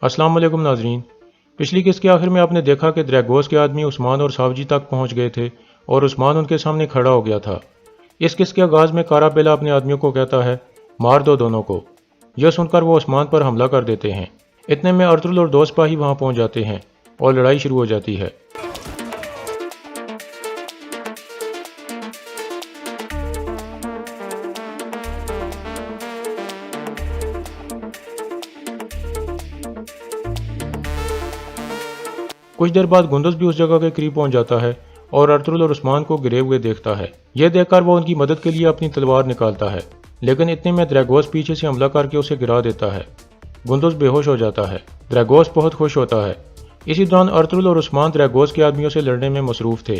अस्सलाम वालेकुम नाजरीन। पिछली किस्त के आखिर में आपने देखा कि द्रैगोस के आदमी उस्मान और सावजी तक पहुंच गए थे और उस्मान उनके सामने खड़ा हो गया था। इस किस्त के आगाज़ में काराबेला अपने आदमियों को कहता है, मार दो दोनों को। यह सुनकर वो उस्मान पर हमला कर देते हैं। इतने में अर्तुल और दो सिपाही वहां पहुंच जाते हैं और लड़ाई शुरू हो जाती है। कुछ देर बाद गुंदुज भी उस जगह के करीब पहुंच जाता है और अर्तुल और उस्मान को गिरे हुए देखता है। यह देखकर वो उनकी मदद के लिए अपनी तलवार निकालता है, लेकिन इतने में द्रैगोस पीछे से हमला करके उसे गिरा देता है। गुंदुज बेहोश हो जाता है। द्रैगोस बहुत खुश होता है। इसी दौरान अर्तुल और उस्मान द्रैगोस के आदमियों से लड़ने में मसरूफ थे।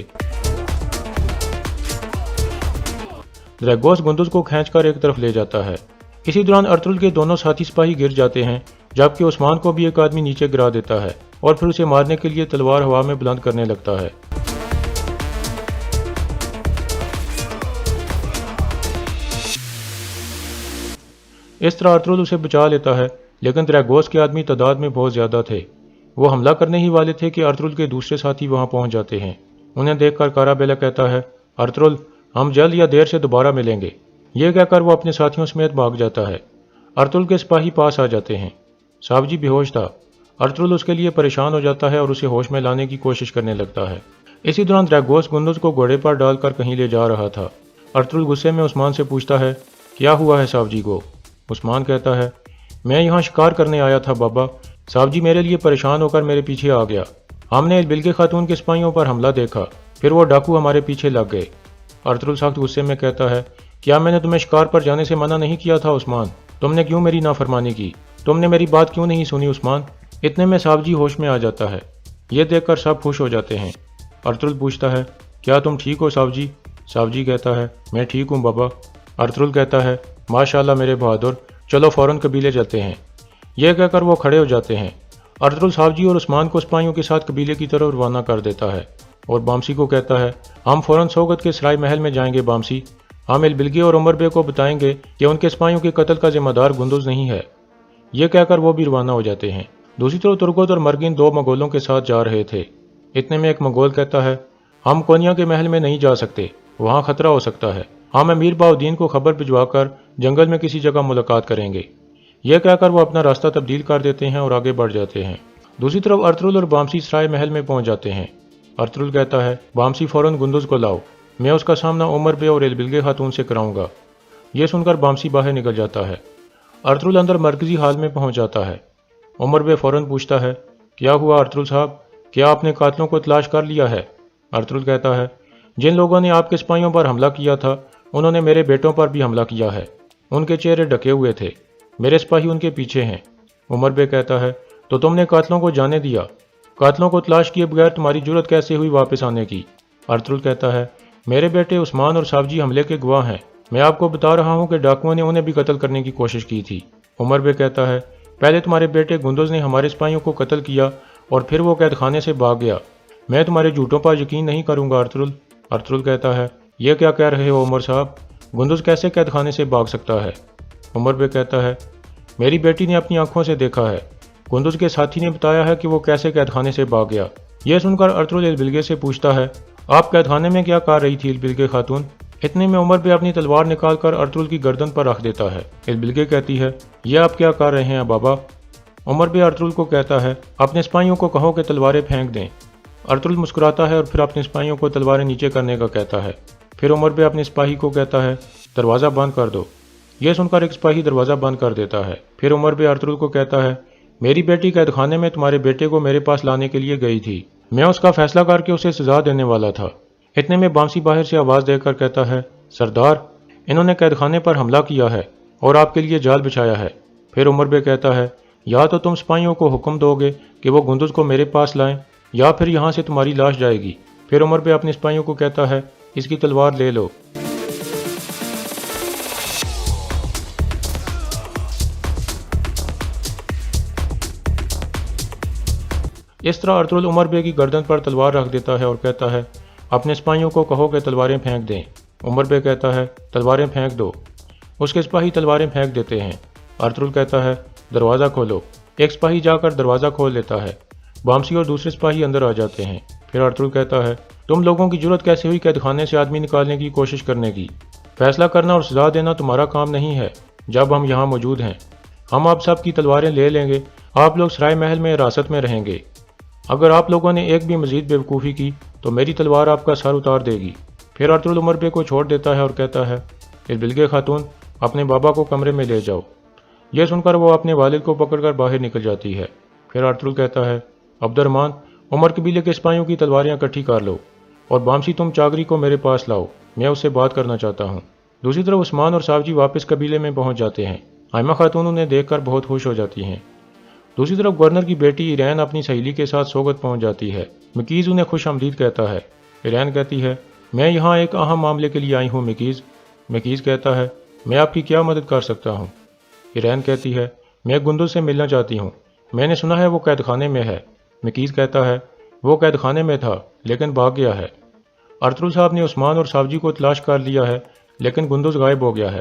द्रैगोस गुंदुज को खींचकर एक तरफ ले जाता है। इसी दौरान अर्तुल के दोनों साथी सिपाही गिर जाते हैं, जबकि उस्मान को भी एक आदमी नीचे गिरा देता है और फिर उसे मारने के लिए तलवार हवा में बुलंद करने लगता है। इस तरह अर्तुल उसे बचा लेता है, लेकिन द्रैगोस के आदमी तादाद में बहुत ज्यादा थे। वो हमला करने ही वाले थे कि अर्तुल के दूसरे साथी वहां पहुंच जाते हैं। उन्हें देखकर काराबेला कहता है, अर्तुल, हम जल्द या देर से दोबारा मिलेंगे। ये कहकर वो अपने साथियों समेत भाग जाता है। अर्तुल के सिपाही पास आ जाते हैं। सावजी बेहोश था। अर्तुल उसके लिए परेशान हो जाता है और उसे होश में लाने की कोशिश करने लगता है। इसी दौरान द्रैगोस गुंदुज को घोड़े पर डालकर कहीं ले जा रहा था। अर्तुल गुस्से में उस्मान से पूछता है, क्या हुआ है सावजी को? उस्मान कहता है, मैं यहाँ शिकार करने आया था बाबा। सावजी मेरे लिए परेशान होकर मेरे पीछे आ गया। हमने बिल्गे खातून के सिपाहियों पर हमला देखा, फिर वो डाकू हमारे पीछे लग गए। अर्तुल सख्त गुस्से में कहता है, क्या मैंने तुम्हें शिकार पर जाने से मना नहीं किया था उस्मान? तुमने क्यों मेरी नाफरमानी की? तुमने मेरी बात क्यों नहीं सुनी उस्मान? इतने में सावजी होश में आ जाता है। ये देखकर सब खुश हो जाते हैं। अर्तुल पूछता है, क्या तुम ठीक हो सावजी? सावजी कहता है, मैं ठीक हूँ बाबा। अर्तुल कहता है, माशाल्लाह मेरे बहादुर, चलो फौरन कबीले चलते हैं। यह कहकर वो खड़े हो जाते हैं। अर्तुल सावजी और उस्मान को सिपाहियों के साथ कबीले की तरफ रवाना कर देता है और बामसी को कहता है, हम फौरन सोगत के सराय महल में जाएंगे बामसी। हम बिल्गे और उमर बे को बताएंगे कि उनके सिपाहियों के कत्ल का जिम्मेदार गुंदुज नहीं है। यह कहकर वो भी रवाना हो जाते हैं। दूसरी तरफ तुर्गुत और मरगिन दो मंगोलों के साथ जा रहे थे। इतने में एक मंगोल कहता है, हम कोनिया के महल में नहीं जा सकते, वहाँ खतरा हो सकता है। हम अमीर बाउद्दीन को खबर भिजवाकर जंगल में किसी जगह मुलाकात करेंगे। यह कहकर वो अपना रास्ता तब्दील कर देते हैं और आगे बढ़ जाते हैं। दूसरी तरफ अर्तुल और बामसी सराय महल में पहुंच जाते हैं। अर्तुल कहता है, बामसी फौरन गुंदुज को लाओ, मैं उसका सामना उमर बे और बिल्गे खातून से कराऊंगा। यह सुनकर बामसी बाहर निकल जाता है। अर्तुल अंदर मरकजी हाल में पहुंच जाता है। उमर बे फौरन पूछता है, क्या हुआ अर्तुल साहब, क्या आपने कातलों को तलाश कर लिया है? अर्तुल कहता है, जिन लोगों ने आपके सिपाहियों पर हमला किया था उन्होंने मेरे बेटों पर भी हमला किया है। उनके चेहरे ढके हुए थे, मेरे सिपाही उनके पीछे हैं। उमर बे कहता है, तो तुमने कातलों को जाने दिया? कातलों को तलाश किए बगैर तुम्हारी जुर्रत कैसे हुई वापस आने की? अर्तुल कहता है, मेरे बेटे उस्मान और सावजी हमले के गवाह हैं। मैं आपको बता रहा हूँ कि डाकुओं ने उन्हें भी कत्ल करने की कोशिश की थी। उमर बे कहता है, पहले तुम्हारे बेटे गुंदुज ने हमारे सिपाहियों को कत्ल किया और फिर वो कैद खाने से भाग गया। मैं तुम्हारे झूठों पर यकीन नहीं करूंगा अर्तुल। अर्तुल कहता है, यह क्या कह रहे हो उमर साहब, गुंदुज कैसे कैद खाने से भाग सकता है? उमर बे कहता है, मेरी बेटी ने अपनी आंखों से देखा है। गुंदुज के साथी ने बताया है कि वो कैसे कैद खाने से भाग गया। यह सुनकर अर्तुल बिल्गे से पूछता है, आप कैद खाने में क्या कर रही थी बिल्गे खातून? इतने में उमर बे अपनी तलवार निकालकर अर्तुल की गर्दन पर रख देता है। बिल्गे कहती है, यह आप क्या कर रहे हैं बाबा? उमर बे अर्तुल को कहता है, अपने सिपाहियों को कहो कि तलवारें फेंक दें। अर्तुल मुस्कुराता है और फिर अपने सिपाहियों को तलवारें नीचे करने का कहता है। फिर उमर बे अपने सिपाही को कहता है, दरवाज़ा बंद कर दो। यह सुनकर एक सिपाही दरवाज़ा बंद कर देता है। फिर उमर बे अर्तुल को कहता है, मेरी बेटी कैद खाने में तुम्हारे बेटे को मेरे पास लाने के लिए गई थी। मैं उसका फैसला करके उसे सजा देने वाला था। इतने में बामसी बाहर से आवाज़ देकर कहता है, सरदार, इन्होंने कैद खाने पर हमला किया है और आपके लिए जाल बिछाया है। फिर उमर बे कहता है, या तो तुम सिपाहियों को हुक्म दोगे कि वो गुंदुज को मेरे पास लाएं, या फिर यहाँ से तुम्हारी लाश जाएगी। फिर उमर बे अपने सिपाहियों को कहता है, इसकी तलवार ले लो। इस तरह अर्तुल उमर बे की गर्दन पर तलवार रख देता है और कहता है, अपने सिपाहियों को कहो कि तलवारें फेंक दें। उमर बे कहता है, तलवारें फेंक दो। उसके सिपाही तलवारें फेंक देते हैं। अर्तुल कहता है, दरवाज़ा खोलो। ایک سپاہی جا کر دروازہ کھول لیتا ہے۔ بامسی اور دوسرے سپاہی اندر آ جاتے ہیں۔ پھر ارطغرل کہتا ہے، تم لوگوں کی جرت کیسے ہوئی قید خانے سے آدمی نکالنے کی کوشش کرنے کی؟ فیصلہ کرنا اور سزا دینا تمہارا کام نہیں ہے جب ہم یہاں موجود ہیں۔ ہم آپ سب کی تلواریں لے لیں گے، آپ لوگ سرائے محل میں حراست میں رہیں گے۔ اگر آپ لوگوں نے ایک بھی مزید بیوقوفی کی تو میری تلوار آپ کا سر اتار دے گی۔ پھر ارطغرل عمر بے کو چھوڑ دیتا ہے اور کہتا ہے، بلگے خاتون، اپنے بابا کو کمرے میں لے جاؤ۔ یہ سن کر وہ اپنے والد کو پکڑ کر باہر نکل جاتی ہے۔ پھر ارطغرل کہتا ہے، عبد الرحمن، عمر قبیلے کے سپاہیوں کی تلواریاں اکٹھی کر لو، اور بامسی تم چاگری کو میرے پاس لاؤ، میں اس سے بات کرنا چاہتا ہوں۔ دوسری طرف عثمان اور ساوجی واپس قبیلے میں پہنچ جاتے ہیں۔ آئمہ خاتون انہیں دیکھ کر بہت خوش ہو جاتی ہیں۔ دوسری طرف گورنر کی بیٹی ایرین اپنی سہیلی کے ساتھ سوگت پہنچ جاتی ہے۔ مکیز انہیں خوش آمدید کہتا ہے۔ ایرین کہتی ہے، میں یہاں ایک اہم معاملے کے لیے آئی ہوں مکیز۔ مکیز کہتا ہے، میں آپ کی کیا مدد کر سکتا ہوں؟ ایرین کہتی ہے، میں گندز سے ملنا چاہتی ہوں، میں نے سنا ہے وہ قید خانے میں ہے۔ مکیز کہتا ہے، وہ قید خانے میں تھا لیکن بھاگ گیا ہے۔ ارطغرل صاحب نے عثمان اور ساوجی کو تلاش کر لیا ہے لیکن گندز غائب ہو گیا ہے۔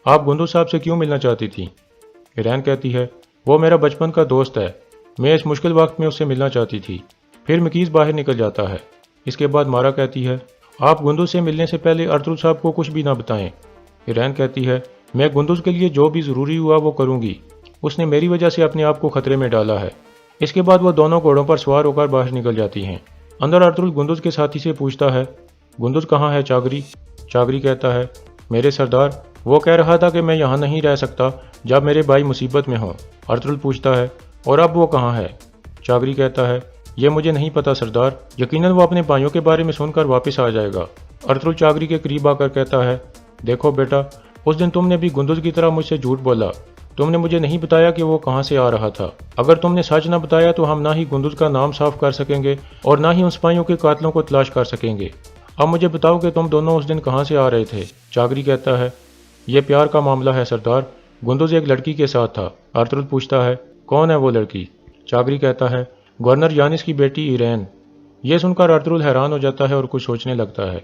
آپ گندز صاحب سے کیوں ملنا چاہتی تھی؟ ایرین کہتی ہے، وہ میرا بچپن کا دوست ہے، میں اس مشکل وقت میں اس سے ملنا چاہتی تھی۔ پھر مکیز باہر نکل جاتا ہے۔ اس کے بعد مارا کہتی ہے، آپ گندز سے ملنے سے پہلے ارطغرل صاحب کو کچھ بھی نہ بتائیں۔ ایرین کہتی ہے، میں گندز کے لیے جو بھی ضروری ہوا وہ کروں گی، اس نے میری وجہ سے اپنے آپ کو خطرے میں ڈالا ہے۔ اس کے بعد وہ دونوں گھوڑوں پر سوار ہو کر باہر نکل جاتی ہیں۔ اندر ارطغرل گندز کے ساتھی سے پوچھتا ہے، گندز کہاں ہے چاگری؟ چاگری کہتا ہے، میرے سردار، وہ کہہ رہا تھا کہ میں یہاں نہیں رہ سکتا جب میرے بھائی مصیبت میں ہوں۔ ارطغرل پوچھتا ہے، اور اب وہ کہاں ہے؟ چاگری کہتا ہے، یہ مجھے نہیں پتا سردار، یقیناً وہ اپنے بھائیوں کے بارے میں سن کر واپس آ جائے گا۔ ارطغرل چاگری کے قریب آ کر کہتا ہے، دیکھو بیٹا، اس دن تم نے بھی گندز کی طرح مجھ سے جھوٹ بولا، تم نے مجھے نہیں بتایا کہ وہ کہاں سے آ رہا تھا۔ اگر تم نے سچ نہ بتایا تو ہم نہ ہی گندز کا نام صاف کر سکیں گے اور نہ ہی ان سپاہیوں کے قاتلوں کو تلاش کر سکیں گے۔ اب مجھے بتاؤ کہ تم دونوں اس دن کہاں سے آ رہے تھے؟ چاگری کہتا ہے، یہ پیار کا معاملہ ہے سردار، گندز ایک لڑکی کے ساتھ تھا۔ ارطغرل پوچھتا ہے، کون ہے وہ لڑکی؟ چاگری کہتا ہے، گورنر یانس کی بیٹی ایرین۔ یہ سن کر ارطغرل حیران ہو جاتا ہے اور کچھ سوچنے لگتا ہے۔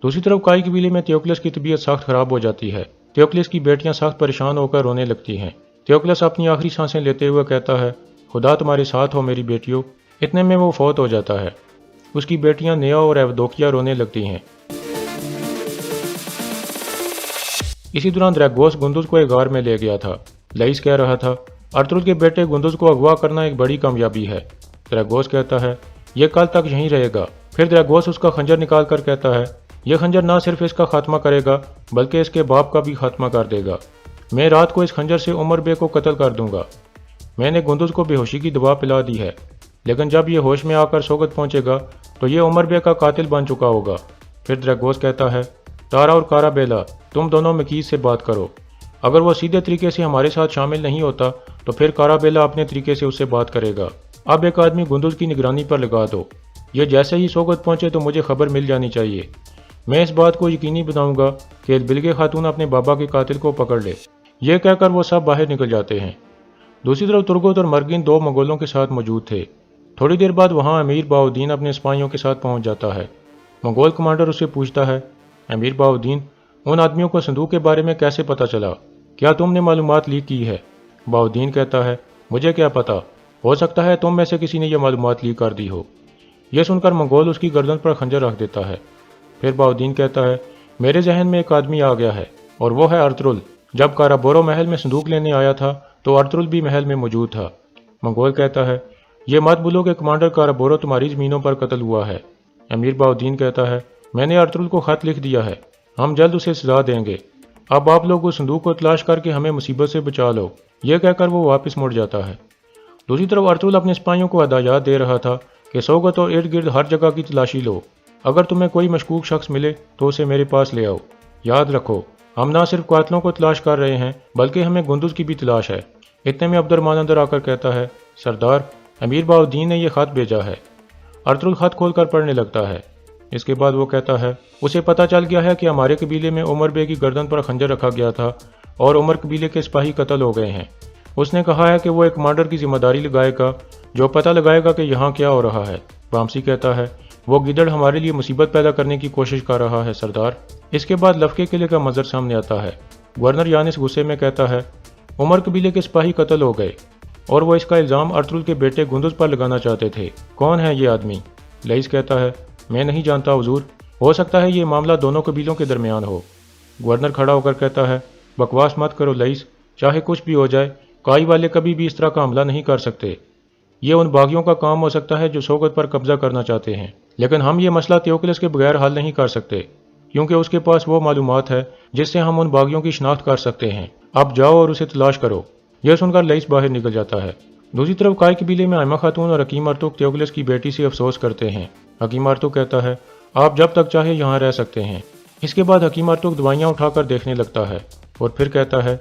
دوسری طرف کائی قبیلے میں تیوکلس کی طبیعت سخت خراب ہو جاتی ہے۔ تیوکلس کی بیٹیاں سخت پریشان ہو کر رونے لگتی ہیں۔ تیوکلس اپنی آخری سانسیں لیتے ہوئے کہتا ہے، خدا تمہارے ساتھ ہو میری بیٹیوں۔ اتنے میں وہ فوت ہو جاتا ہے۔ اس کی بیٹیاں نیا اور ایودوکیا رونے لگتی ہیں۔ اسی دوران دراگوس گندز کو ایک غار میں لے گیا تھا۔ لئیس کہہ رہا تھا، ارطغرل کے بیٹے گندز کو اغوا کرنا ایک بڑی کامیابی ہے۔ دراگوس کہتا ہے، یہ کل تک یہیں رہے گا۔ پھر دراگوس اس کا خنجر نکال کر کہتا ہے، یہ خنجر نہ صرف اس کا خاتمہ کرے گا بلکہ اس کے باپ کا بھی خاتمہ کر دے گا۔ میں رات کو اس خنجر سے عمر بے کو قتل کر دوں گا۔ میں نے گندز کو بے ہوشی کی دوا پلا دی ہے، لیکن جب یہ ہوش میں آ کر سوگت پہنچے گا تو یہ عمر بے کا قاتل بن چکا ہوگا۔ پھر دراگوس کہتا ہے، تارا اور کارا بیلا، تم دونوں مکیز سے بات کرو۔ اگر وہ سیدھے طریقے سے ہمارے ساتھ شامل نہیں ہوتا تو پھر کارا بیلا اپنے طریقے سے اس سے بات کرے گا۔ اب ایک آدمی گندز کی نگرانی پر لگا دو۔ یہ جیسے ہی سوگت پہنچے تو مجھے خبر مل جانی چاہیے۔ میں اس بات کو یقینی بناؤں گا کہ بلگے خاتون اپنے بابا کے قاتل کو پکڑ لے۔ یہ کہہ کر وہ سب باہر نکل جاتے ہیں۔ دوسری طرف ترگت اور مرگن دو منگولوں کے ساتھ موجود تھے۔ تھوڑی دیر بعد وہاں امیر بہاؤالدین اپنے سپاہیوں کے ساتھ پہنچ جاتا ہے۔ منگول کمانڈر اس سے پوچھتا ہے، امیر بہاؤالدین، ان آدمیوں کو صندوق کے بارے میں کیسے پتہ چلا؟ کیا تم نے معلومات لیک کی ہے؟ بہاؤالدین کہتا ہے، مجھے کیا پتا، ہو سکتا ہے تم میں سے کسی نے یہ معلومات لیک کر دی ہو۔ یہ سن کر منگول اس کی گردن پر خنجر رکھ دیتا ہے۔ پھر بہاؤالدین کہتا ہے، میرے ذہن میں ایک آدمی آ گیا ہے اور وہ ہے ارطغرل۔ جب کارابورو محل میں صندوق لینے آیا تھا تو ارطغرل بھی محل میں موجود تھا۔ منگول کہتا ہے، یہ مت بھولو کہ کمانڈر کارابورو تمہاری زمینوں پر قتل ہوا ہے۔ امیر بہاؤالدین کہتا ہے، میں نے ارطغرل کو خط لکھ دیا ہے، ہم جلد اسے سزا دیں گے۔ اب آپ لوگ اس صندوق کو تلاش کر کے ہمیں مصیبت سے بچا لو۔ یہ کہہ کر وہ واپس مڑ جاتا ہے۔ دوسری طرف ارطغرل اپنے سپاہیوں کو ہدایات دے رہا تھا کہ سوگت اور ارد گرد ہر جگہ کی تلاشی لو۔ اگر تمہیں کوئی مشکوک شخص ملے تو اسے میرے پاس لے آؤ۔ یاد رکھو، ہم نہ صرف قاتلوں کو تلاش کر رہے ہیں بلکہ ہمیں گندز کی بھی تلاش ہے۔ اتنے میں عبد الرحمن اندر آ کر کہتا ہے، سردار، امیر بہاؤالدین نے یہ خط بھیجا ہے۔ ارطغرل خط کھول کر پڑھنے لگتا ہے۔ اس کے بعد وہ کہتا ہے، اسے پتہ چل گیا ہے کہ ہمارے قبیلے میں عمر بے کی گردن پر خنجر رکھا گیا تھا اور عمر قبیلے کے سپاہی قتل ہو گئے ہیں۔ اس نے کہا ہے کہ وہ ایک کمانڈر کی ذمہ داری لگائے گا جو پتہ لگائے گا کہ یہاں کیا ہو رہا ہے۔ بامسی کہتا ہے، وہ گیدڑ ہمارے لیے مصیبت پیدا کرنے کی کوشش کر رہا ہے سردار۔ اس کے بعد لفکے قلعے کا منظر سامنے آتا ہے۔ گورنر یانس غصے میں کہتا ہے، عمر قبیلے کے سپاہی قتل ہو گئے۔ और वो इसका इल्ज़ाम अर्तुगरुल के बेटे गुंदुज पर लगाना चाहते थे। कौन है ये आदमी? लईस कहता है, मैं नहीं जानता हुजूर, हो सकता है ये मामला दोनों कबीलों के दरमियान हो। गवर्नर खड़ा होकर कहता है, बकवास मत करो लईस, चाहे कुछ भी हो जाए, काई वाले कभी भी इस तरह का हमला नहीं कर सकते। ये उन बागियों का काम हो सकता है जो सोगत पर कब्जा करना चाहते हैं, लेकिन हम ये मसला थियोक्लिस के बगैर हल नहीं कर सकते, क्योंकि उसके पास वो मालूमात है जिससे हम उन बागियों की शनाख्त कर सकते हैं। अब जाओ और उसे तलाश करो। यह सुनकर लईस बाहर निकल जाता है। दूसरी तरफ काय कबीले में आयमा खातून और हकीम अर्तुग थियोक्लिस की बेटी से अफसोस करते हैं। हकीम अर्तुग कहता है, आप जब तक चाहे यहाँ रह सकते हैं। इसके बाद हकीम अर्तुग दवाइयाँ उठाकर देखने लगता है और फिर कहता है,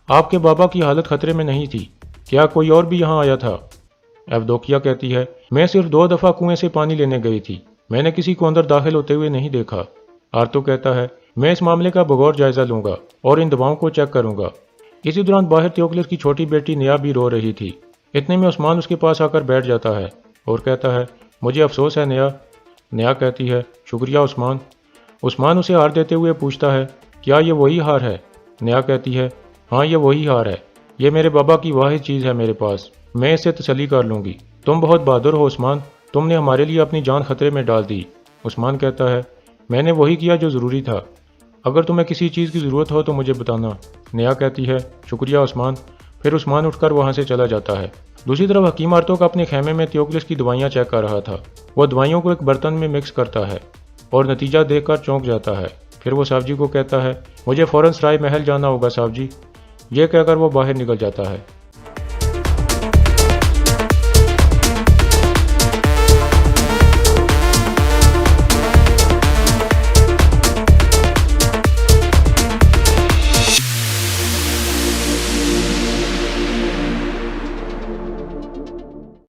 आपके बाबा की हालत खतरे में नहीं थी, क्या कोई और भी यहाँ आया था? एवदोकिया कहती है, मैं सिर्फ 2 दफ़ा कुएं से पानी लेने गई थी, मैंने किसी को अंदर दाखिल होते हुए नहीं देखा। अर्तुग कहता है, मैं इस मामले का बगौर जायजा लूंगा और इन दवाओं को चेक करूंगा। इसी दौरान बाहर थियोक्लिस की छोटी बेटी नया भी रो रही थी। इतने में उस्मान उसके पास आकर बैठ जाता है और कहता है, मुझे अफसोस है नया। नया कहती है, शुक्रिया उस्मान। उस्मान उसे हार देते हुए पूछता है, क्या ये वही हार है? नया कहती है, हाँ ये वही हार है, ये मेरे बाबा की वाहिद चीज़ है मेरे पास, मैं इससे तसल्ली कर लूँगी। तुम बहुत बहादुर हो उस्मान, तुमने हमारे लिए अपनी जान खतरे में डाल दी। उस्मान कहता है, मैंने वही किया जो ज़रूरी था, अगर तुम्हें किसी चीज़ की ज़रूरत हो तो मुझे बताना। नया कहती है, शुक्रिया उस्मान। फिर उस्मान उठकर वहाँ से चला जाता है। दूसरी तरफ हकीम अर्तुग अपने खेमे में थियोक्लिस की दवाइयाँ चेक कर रहा था। वो दवाइयों को एक बर्तन में मिक्स करता है और नतीजा देखकर चौंक जाता है। फिर वो साहब जी को कहता है, मुझे फ़ौरन सराय महल जाना होगा साहब जी। ये कहकर वो बाहर निकल जाता है।